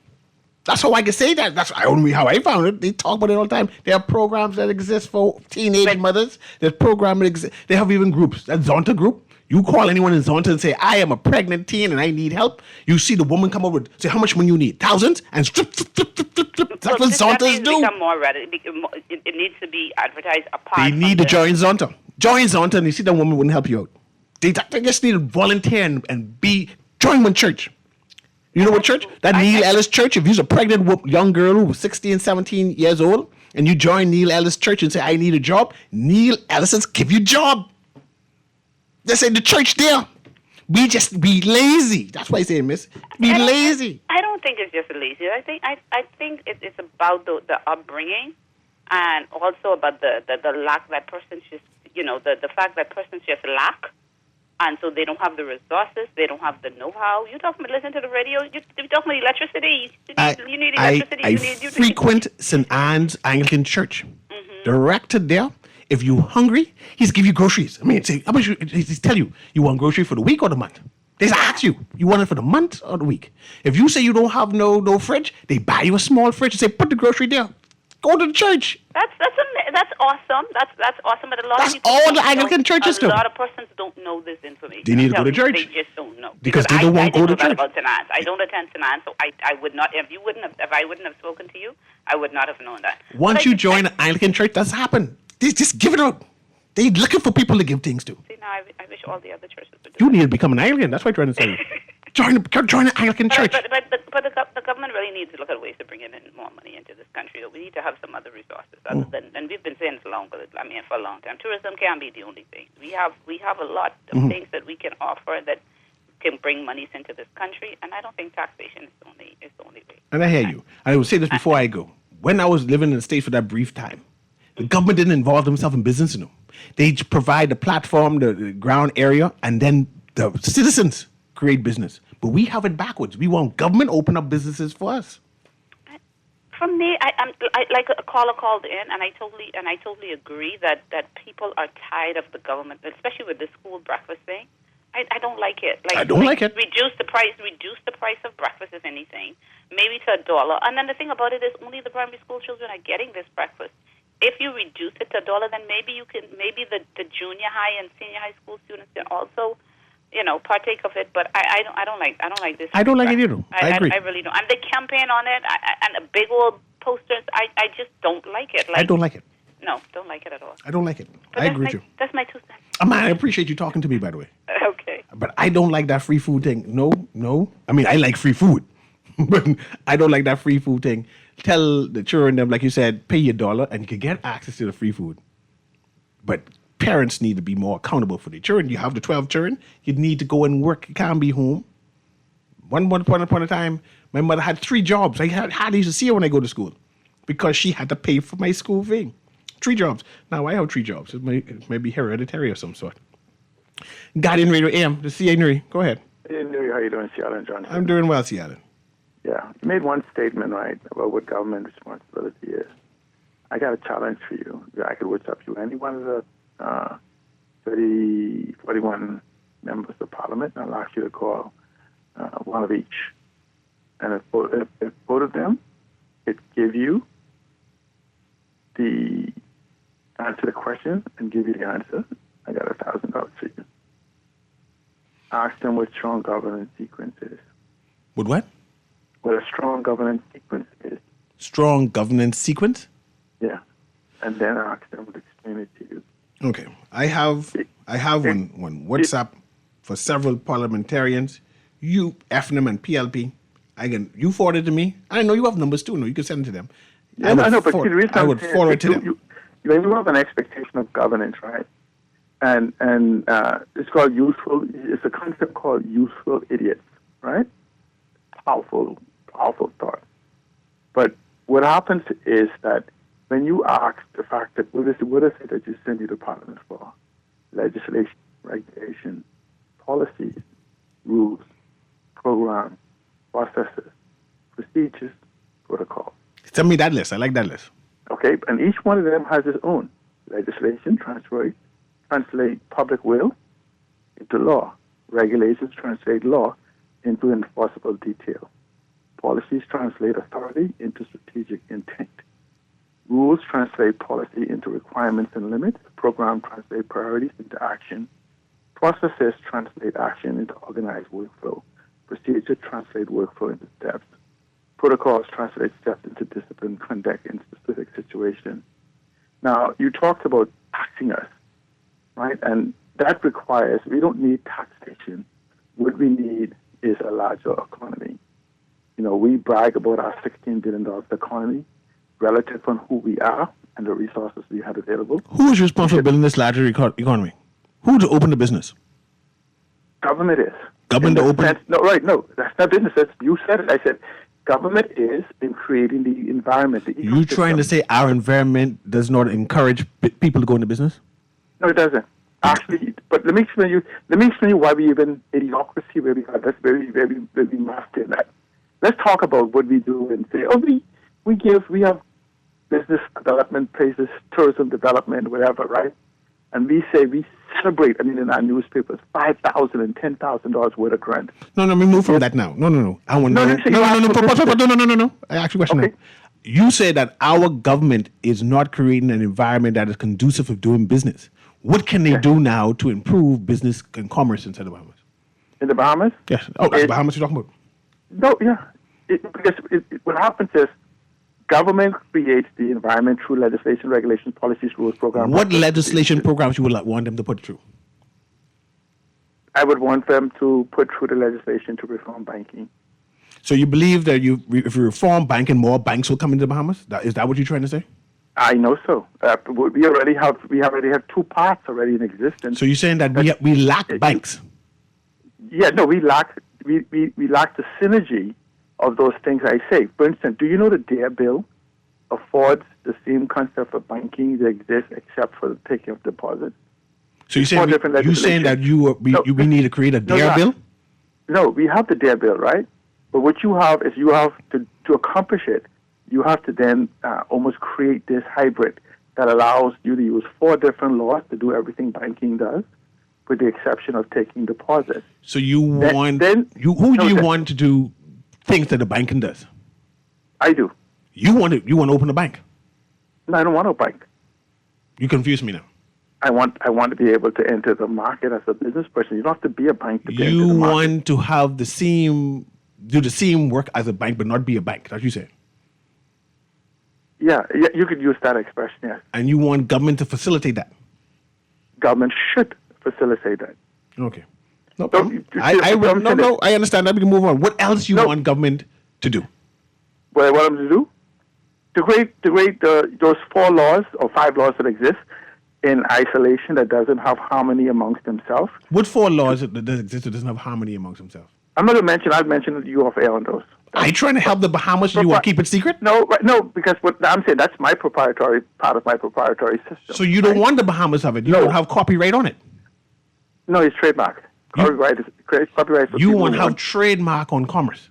That's how I can say that. That's only how I found it. They talk about it all the time. There are programs that exist for teenage mothers. There's programs that exist. They have even groups. That Zonta group. You call anyone in Zonta and say, I am a pregnant teen and I need help. You see the woman come over and say, how much money you need? Thousands? And strip. That's what Zontas do. Become more ready. It needs to be advertised apart. They need to join Zonta. Join Zonta and you see that woman wouldn't help you out. They just need to volunteer and join one church. You know what church? That Neil Ellis Church. If you're a pregnant young girl who was 16, 17 years old, and you join Neil Ellis Church and say, I need a job, Neil Ellis will give you a job. They say the church there. We just be lazy. That's why I say, miss. Be lazy. I don't think it's just lazy. I think it's about the upbringing and also about the lack that persons just, the fact that persons just lack. And so they don't have the resources. They don't have the know-how. You talking about listen to the radio. You talking about electricity. You need electricity. I frequent St. Anne's Anglican Church. Mm-hmm. The rector there, if you're hungry, he's give you groceries. I mean, say, how much he's tell you want grocery for the week or the month. They ask you want it for the month or the week. If you say you don't have no fridge, they buy you a small fridge and say, put the grocery there. Go to the church. That's awesome. That's awesome. But a lot That's of people all the Anglican churches do. A lot of persons don't know this information. They need to go to church. They just don't know because they don't want to go to church. About St. Anne's. I don't attend St. Anne's, so I would not. If I wouldn't have spoken to you, I would not have known that. Once you join an Anglican church, that's happened. They just give it out. They're looking for people to give things to. See, now I wish all the other churches would do You need to become an Anglican. That's what I'm trying to say. Join an Anglican church. But the government really needs to look at ways to bring in more money into this country. We need to have some other resources other than, and we've been saying this for a long time. Tourism can't be the only thing. We have a lot of things that we can offer that can bring monies into this country, and I don't think taxation is the only way. And I hear you. I will say this before I go. When I was living in the States for that brief time, the government didn't involve themselves in business, They provide the platform, the ground area, and then the citizens create business. But we have it backwards. We want government open up businesses for us. From me, I like a caller called in, and I totally agree that people are tired of the government, especially with the school breakfast thing. I don't like it. I don't like it. Reduce the price of breakfast, if anything, maybe to $1. And then the thing about it is, only the primary school children are getting this breakfast. If you reduce it to $1, then maybe the junior high and senior high school students can also, partake of it. But I don't like this. I don't like it either. I agree. I really don't. And the campaign on it and the big old posters, I just don't like it. I don't like it. No, don't like it at all. I don't like it. But I agree with you. That's my 2 cents. I appreciate you talking to me, by the way. Okay. But I don't like that free food thing. No. I mean, I like free food. But I don't like that free food thing. Tell the children, them, like you said, pay your $1 and you can get access to the free food. But parents need to be more accountable for their children. You have the 12 children. You need to go and work. You can't be home. One upon a time, my mother had 3 jobs. I hardly used to see her when I go to school because she had to pay for my school fee. 3 jobs. Now I have 3 jobs. It may be hereditary of some sort. Guardian Radio AM, the CA Newry. Go ahead. Hey, Newry, how you doing, Seattle and John? I'm doing well, Seattle. Yeah, you made one statement, right, about what government responsibility is. I got a challenge for you. I could WhatsApp you any one of the 41 members of Parliament government, and I'll ask you to call one of each. And if both of them, it give you the answer the question and give you the answer, I got $1,000 for you. Ask them what strong governance sequence is. With what? What a strong governance sequence is. Strong governance sequence? Yeah. And then ask them to explain it to you. Okay. I have one WhatsApp for several parliamentarians. You, FNM and PLP. You forward it to me. I know you have numbers too. No, you can send it to them. Yeah, I know, but the reason I would forward it to them. You have an expectation of governance, right? And it's called useful. It's a concept called useful idiots, right? Powerful thought. But what happens is that when you ask the fact that what is it that you send you to Parliament for? Legislation, regulation, policies, rules, programs, processes, procedures, protocols. Tell me that list. I like that list. Okay, and each one of them has its own legislation, translate public will into law. Regulations translate law into enforceable detail. Policies translate authority into strategic intent. Rules translate policy into requirements and limits. Program translate priorities into action. Processes translate action into organized workflow. Procedure translate workflow into steps. Protocols translate steps into disciplined conduct in specific situations. Now, you talked about taxing us, right? And that requires, we don't need taxation. What we need is a larger economy. You know, we brag about our $16 billion economy relative on who we are and the resources we have available. Who is responsible for building this larger economy? Who to open the business? Government is. Government to open? No, that's not business. You said it. I said government is in creating the environment. You trying to say our environment does not encourage people to go into business? No, it doesn't. Actually, but let me explain you why we even idiocracy where we got that's very, very, very master in that. Let's talk about what we do and say, we have business development places, tourism development, whatever, right? And we say we celebrate, in our newspapers, $5,000 and $10,000 worth of grant. No, we move from that now. No. I want no. I ask you a question now. You say that our government is not creating an environment that is conducive for doing business. What can they do now to improve business and commerce inside the Bahamas? In the Bahamas? Yes. Oh, that's Bahamas you're talking about? No, yeah. Because what happens is government creates the environment through legislation, regulations, policies, rules, programs. What legislation programs you would want them to put through? I would want them to put through the legislation to reform banking. So you believe that if you reform banking, more banks will come into the Bahamas? Is that what you're trying to say? I know so. We already have two parts already in existence. So you're saying that we lack banks? Yeah, no, we lack the synergy of those things I say. For instance, do you know the DARE bill affords the same concept of banking that exists except for the taking of deposits? So you're saying that we need to create a DARE bill? No, we have the DARE bill, right? But what you have is you have to accomplish it, you have to then almost create this hybrid that allows you to use 4 different laws to do everything banking does, with the exception of taking deposits. So who do you want to do things that the banking does? I do. You want to open a bank? No, I don't want a bank. You confuse me now. I want to be able to enter the market as a business person. You don't have to be a bank to get into the market. You want to have do the same work as a bank, but not be a bank. That's what you say. Yeah, you could use that expression, yes. And you want government to facilitate that? Government should facilitate that. Okay. No problem. I understand that. We can move on. What else do you want government to do? What I want them to do? To create those 4 laws or 5 laws that exist in isolation that doesn't have harmony amongst themselves. What 4 laws that exist that doesn't have harmony amongst themselves? I'm not going to mention. I've mentioned you off air on those. Are you trying to help the Bahamas? You want to keep it secret? No, because what I'm saying, that's my part of my proprietary system. So you don't want the Bahamas of it? You don't have copyright on it? No, it's trademark. Copyright is you want to have trademark on commerce?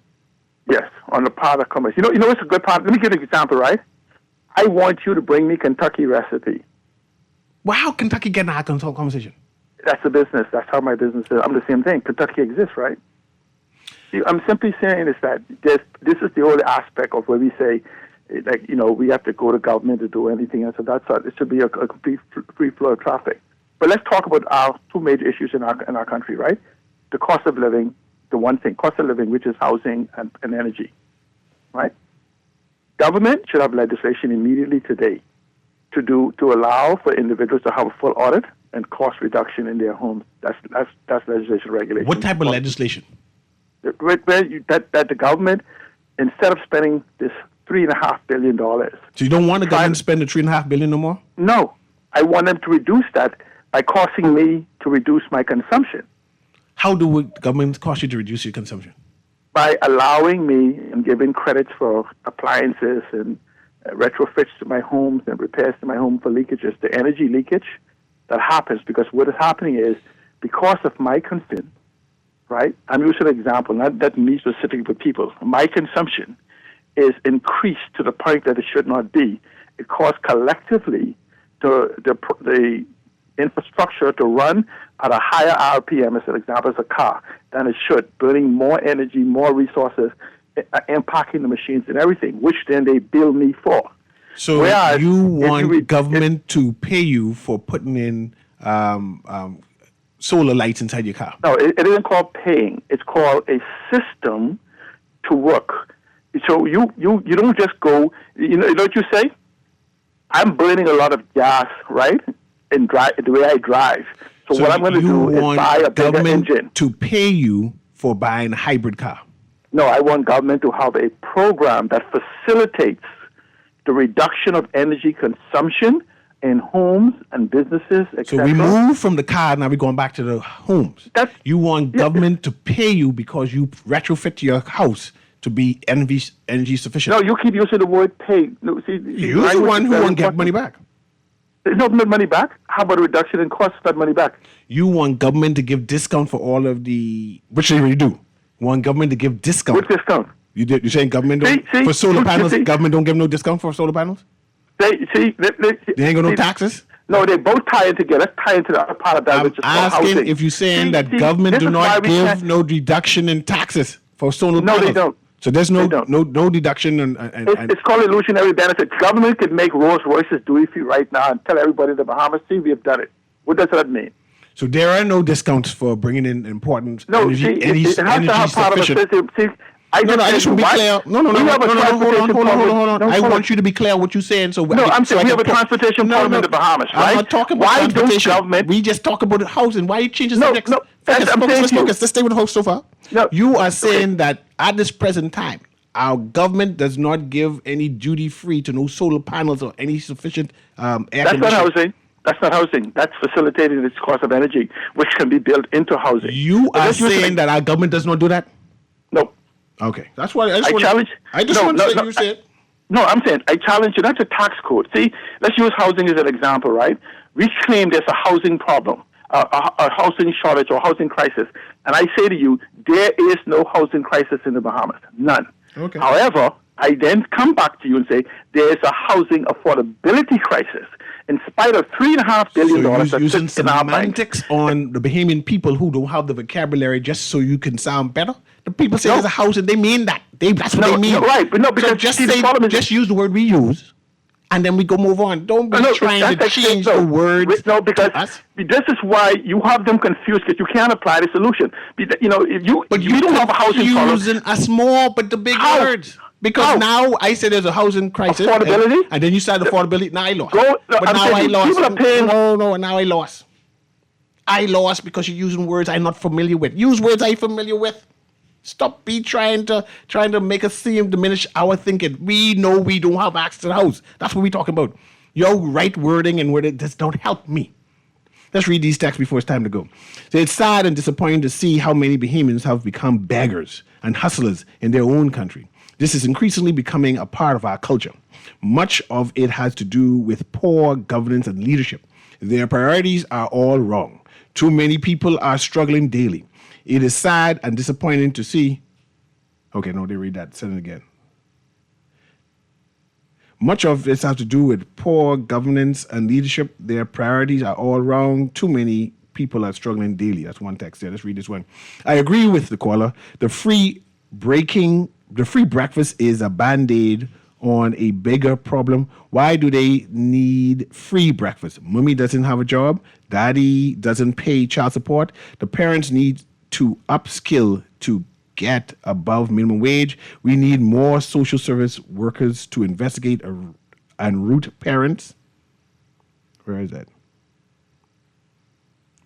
Yes, on the part of commerce. You know what's a good part? Let me give you an example, right? I want you to bring me Kentucky recipe. Well, how Kentucky get in our conversation? That's a business. That's how my business is. I'm the same thing. Kentucky exists, right? See, I'm simply saying is that this is the only aspect of where we say, like, we have to go to government to do anything else. So that's it should be a complete free flow of traffic. But let's talk about our two major issues in our country, right? The cost of living, the one thing, cost of living, which is housing and energy, right? Government should have legislation immediately today to allow for individuals to have a full audit and cost reduction in their homes. That's legislation regulation. What type of legislation? That the government, instead of spending this $3.5 billion. So you don't want the government to spend the $3.5 billion no more? No, I want them to reduce that by causing me to reduce my consumption. How do government cost you to reduce your consumption? By allowing me and giving credits for appliances and retrofits to my homes and repairs to my home for leakages, the energy leakage that happens, because what is happening is because of my consumption, right? I'm using an example, not me specific, but people. My consumption is increased to the point that it should not be. It caused collectively the infrastructure to run at a higher RPM, as an example, as a car, than it should, burning more energy, more resources, impacting the machines and everything, which then they bill me for. So whereas you want government to pay you for putting in solar lights inside your car? No, it isn't called paying. It's called a system to work. So you don't just go, you know what you say? I'm burning a lot of gas, right? And the way I drive. So what I'm going to do is buy a bigger engine. To pay you for buying a hybrid car? No, I want government to have a program that facilitates the reduction of energy consumption in homes and businesses, etc. So we move from the car, now we're going back to the homes. You want government to pay you because you retrofit your house to be energy sufficient. No, you keep using the word pay. No, you're the one who won't get money back. There's no money back. How about a reduction in cost of that money back? You want government to give discount for all of the, which they already do. You want government to give discount. What discount? You're saying government for solar panels, government don't give no discount for solar panels? They ain't got no taxes? No, they both tie in together. Let's tie into the other part of that, which is asking housing. If you're saying that government do not give no reduction in taxes for solar panels. No, they don't. So there's no deduction. It's called illusionary benefits. Government could make Rolls Royces duty-free right now and tell everybody in the Bahamas, see, we have done it. What does that mean? So there are no discounts for bringing in important energy, it has to have part of a system. See, I just want to be clear. No, hold on. I want you to be clear what you're saying. I'm saying we have a transportation problem in the Bahamas, right? I'm not talking about transportation. We just talk about housing. Why are you changing subjects? Let's stay with the host so far. You are saying that at this present time, our government does not give any duty free to no solar panels or any sufficient air conditioning. That's not housing. That's not housing. That's facilitating its cost of energy, which can be built into housing. You are saying that our government does not do that? No. Okay, that's why I challenge. I just want to say you said. No, I'm saying I challenge you. That's a tax code. See, let's use housing as an example, right? We claim there's a housing problem, a housing shortage or housing crisis, and I say to you, there is no housing crisis in the Bahamas, none. Okay. However, I then come back to you and say there is a housing affordability crisis. In spite of $3.5 billion so using semantics on the Bahamian people who don't have the vocabulary just so you can sound better. The people say there's a house and they mean that. That's what they mean. No, right, but no, because so just use the word we use and then we go move on. Don't be trying to change the words. No, because this is why you have them confused because you can't apply the solution. You know, if you don't have a housing problem. Using a small but the big words. Because now I said there's a housing crisis. Affordability? And then you started affordability. Now I lost. But now I lost. People are paying. No, now I lost. I lost because you're using words I'm not familiar with. Use words I'm familiar with. Stop trying to make us seem diminish our thinking. We know we don't have access to the house. That's what we're talking about. Your right wording and wording just don't help me. Let's read these texts before it's time to go. So it's sad and disappointing to see how many Bahamians have become beggars and hustlers in their own country. This is increasingly becoming a part of our culture. Much of it has to do with poor governance and leadership. Their priorities are all wrong. Too many people are struggling daily. It is sad and disappointing to see. Okay, no, they read that. Say it again. Much of this has to do with poor governance and leadership. Their priorities are all wrong. Too many people are struggling daily. That's one text there. Let's read this one. I agree with the caller. The free breakfast is a band-aid on a bigger problem. Why do they need free breakfast? Mommy doesn't have a job. Daddy doesn't pay child support. The parents need to upskill to get above minimum wage. We need more social service workers to investigate and root parents. Where is that?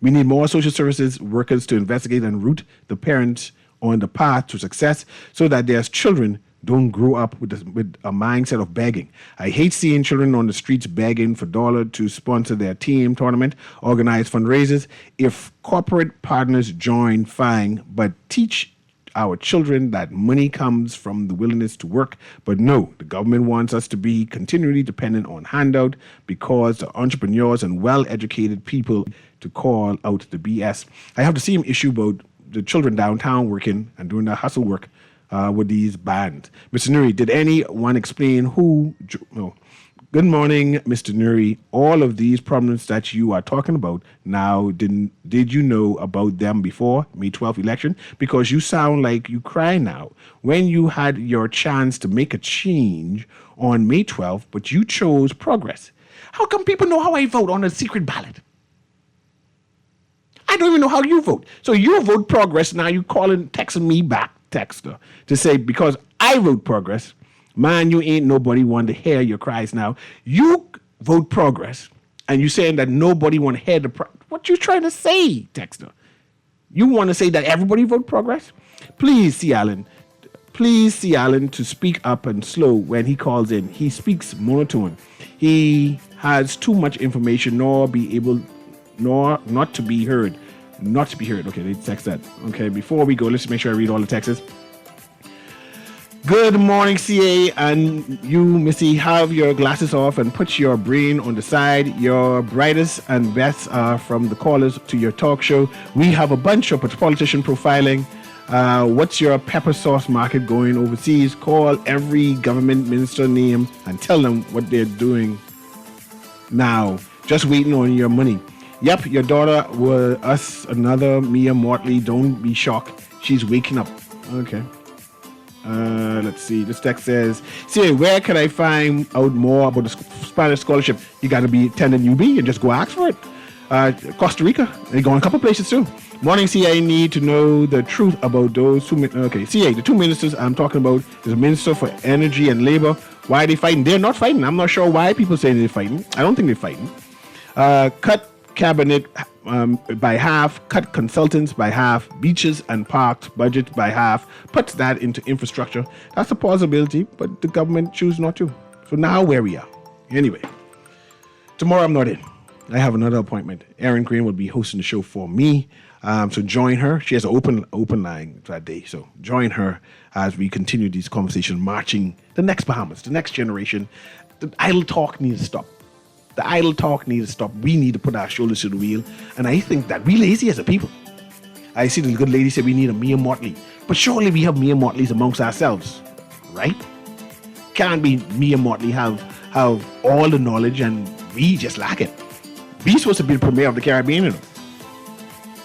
We need more social services workers to investigate and root the parents on the path to success so that their children don't grow up with a mindset of begging. I hate seeing children on the streets begging for $1 to sponsor their team tournament, organize fundraisers. If corporate partners join, fine, but teach our children that money comes from the willingness to work. But no, the government wants us to be continually dependent on handout because the entrepreneurs and well-educated people to call out the BS. I have the same issue about the children downtown working and doing the hustle work with these bands. Mr. Newry, did anyone explain who? No. Good morning, Mr. Newry. All of these problems that you are talking about now, did you know about them before May 12th election? Because you sound like you cry now. When you had your chance to make a change on May 12th, but you chose progress. How come people know how I vote on a secret ballot? I don't even know how you vote. So you vote progress, now you texting me back, texter, to say because I vote progress, man, you ain't nobody want to hear your cries now. You vote progress, and you saying that nobody want to hear what you trying to say, texter? You want to say that everybody vote progress? Please see Alan to speak up and slow when he calls in. He speaks monotone. He has too much information, nor not to be heard. Not to be heard. Okay, they text that. Okay, before we go, let's make sure I read all the texts. Good morning, CA, and you, Missy, have your glasses off and put your brain on the side. Your brightest and best are from the callers to your talk show. We have a bunch of politician profiling. What's your pepper sauce market going overseas? Call every government minister name and tell them what they're doing now. Just waiting on your money. Yep, your daughter was us, another Mia Mortley. Don't be shocked. She's waking up. Okay. Let's see. This text says, "See, where can I find out more about the Spanish scholarship?" You got to be attending UB and just go ask for it. Costa Rica. They're going a couple places too. Morning, CA. Need to know the truth about those two. Okay, CA. The two ministers I'm talking about is a minister for energy and labor. Why are they fighting? They're not fighting. I'm not sure why people say they're fighting. I don't think they're fighting. Cut cabinet by half, cut consultants by half, beaches and parks budget by half, puts that into infrastructure. That's a possibility, but the government choose not to. So now where we are. Anyway, tomorrow I'm not in. I have another appointment. Erin Green will be hosting the show for me. So join her. She has an open line that day. So join her as we continue these conversations, marching the next Bahamas, the next generation. The idle talk needs to stop. The idle talk needs to stop. We need to put our shoulders to the wheel. And I think that we're lazy as a people. I see the good lady say we need a Mia Mortley. But surely we have Mia Mortleys amongst ourselves, right? Can't be Mia Mortley have all the knowledge and we just lack it. We supposed to be the premier of the Caribbean, you know.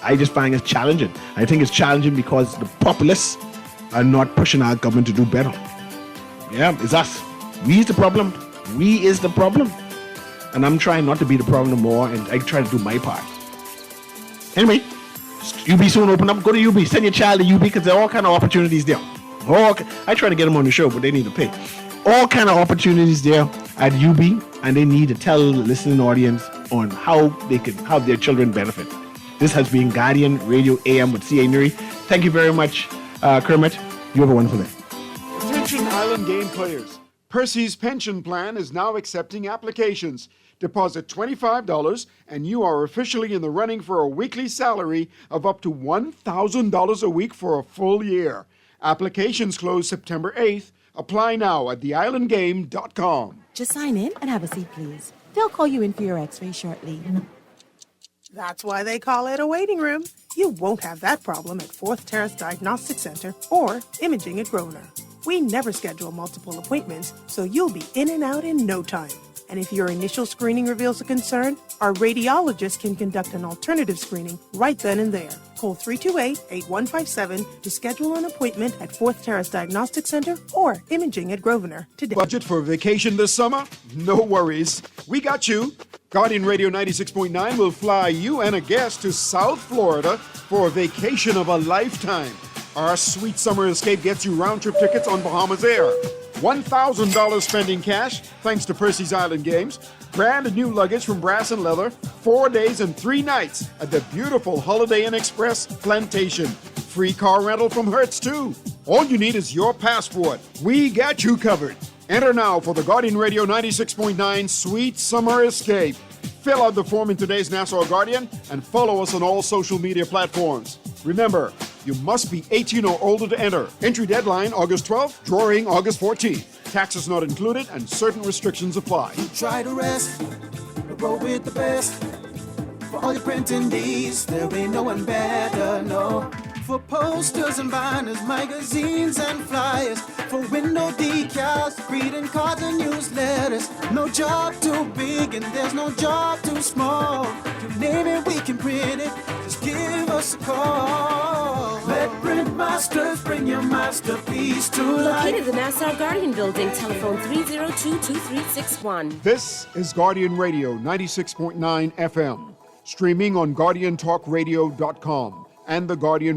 I just find it challenging. I think it's challenging because the populists are not pushing our government to do better. Yeah, it's us. We is the problem. We is the problem. And I'm trying not to be the problem more, and I try to do my part. Anyway, UB soon open up. Go to UB. Send your child to UB because there are all kind of opportunities there. I try to get them on the show, but they need to pay. All kind of opportunities there at UB, and they need to tell the listening audience on how they can have their children benefit. This has been Guardian Radio AM with C.A. Newry. Thank you very much, Kermit. You have a wonderful day. Attention Island Game players. Percy's pension plan is now accepting applications. Deposit $25 and you are officially in the running for a weekly salary of up to $1,000 a week for a full year. Applications close September 8th. Apply now at theislandgame.com. Just sign in and have a seat, please. They'll call you in for your x-ray shortly. That's why they call it a waiting room. You won't have that problem at 4th Terrace Diagnostic Center or Imaging at Grosvenor. We never schedule multiple appointments, so you'll be in and out in no time. And if your initial screening reveals a concern, our radiologist can conduct an alternative screening right then and there. Call 328-8157 to schedule an appointment at Fourth Terrace Diagnostic Center or Imaging at Grosvenor today. Budget for a vacation this summer? No worries. We got you. Guardian Radio 96.9 will fly you and a guest to South Florida for a vacation of a lifetime. Our sweet summer escape gets you round-trip tickets on Bahamas Air. $1,000 spending cash, thanks to Percy's Island Games. Brand new luggage from Brass and Leather. 4 days and 3 nights at the beautiful Holiday Inn Express Plantation. Free car rental from Hertz, too. All you need is your passport. We got you covered. Enter now for the Guardian Radio 96.9 Sweet Summer Escape. Fill out the form in today's Nassau Guardian and follow us on all social media platforms. Remember, you must be 18 or older to enter. Entry deadline August 12th, drawing August 14th. Taxes not included and certain restrictions apply. Try to rest, roll with the best. For all your printing needs, there ain't no one better, no. For posters and banners, magazines and flyers. For window decals, greeting cards and newsletters. No job too big and there's no job too small. You name it, we can print it. Just give us a call. Let Print Masters bring your masterpiece to life. Located in the Nassau Guardian Building, telephone 302-2361. This is Guardian Radio 96.9 FM. Streaming on GuardianTalkRadio.com and the Guardian